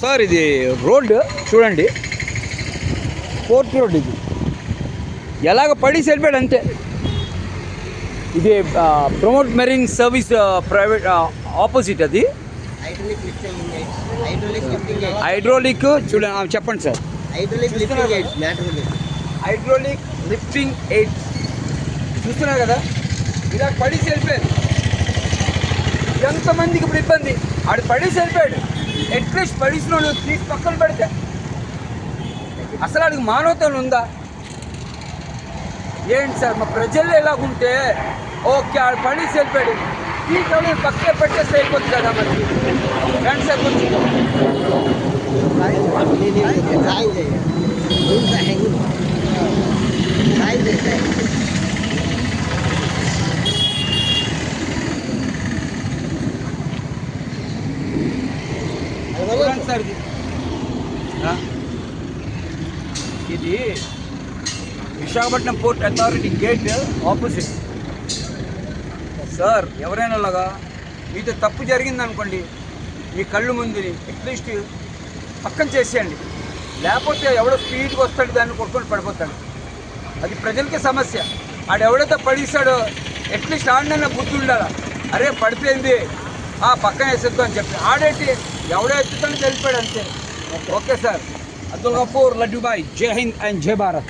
Sir ఇది road చూడండి, port road ఇది. ఎలాగ పడి వెళ్ళిపోయాడు అంతే. ఇది promote marine service private opposite అది. హైడ్రోలిక్ చూడండి, చెప్పండి సార్. హైడ్రోలిక్ లిఫ్టింగ్ ఎయిడ్స్ చూస్తున్నారు కదా, ఇలా పడి వెళ్ళిపోయాడు. ఎంతమందికి ఇప్పుడు ఇబ్బంది. ఆడు పడేసి వెళ్ళిపోయాడు. అట్లీస్ట్ పడిసిన తీసి పక్కన పెడితే అసలు ఆడికి మానవత్వం ఉందా? ఏంటి సార్, మా ప్రజల్లో ఎలాగుంటే ఓకే ఆడు పడేసి వెళ్ళిపోయాడు, తీసి పక్కన పెట్టేస్తే అయిపోతుంది కదా. మరి రండి సార్ కొంచెం. సార్ ఇది Visakhapatnam port authority gate opposite. Sir ఎవరైనా అలాగా మీతో తప్పు జరిగిందనుకోండి, మీ కళ్ళు ముందుని అట్లీస్ట్ పక్కన చేసేయండి. లేకపోతే ఎవడో స్పీడ్గా వస్తాడు, దాన్ని కొట్టుకొని పడిపోతాడు. అది ప్రజలకి సమస్య. ఆడెవడైతే పడిస్తాడో అట్లీస్ట్ ఆడినైనా బుద్ధి ఉండాలా. అరే పడిపోయింది పక్కన వేసేద్దు అని చెప్పి. ఆడేటి ఎవడో ఎత్తుతాను తెలిపాడు అంతే. Okay sir. అబ్దుల్ గఫూర్ లడ్డూబాయ్, జై హింద్ అండ్ జై భారత్.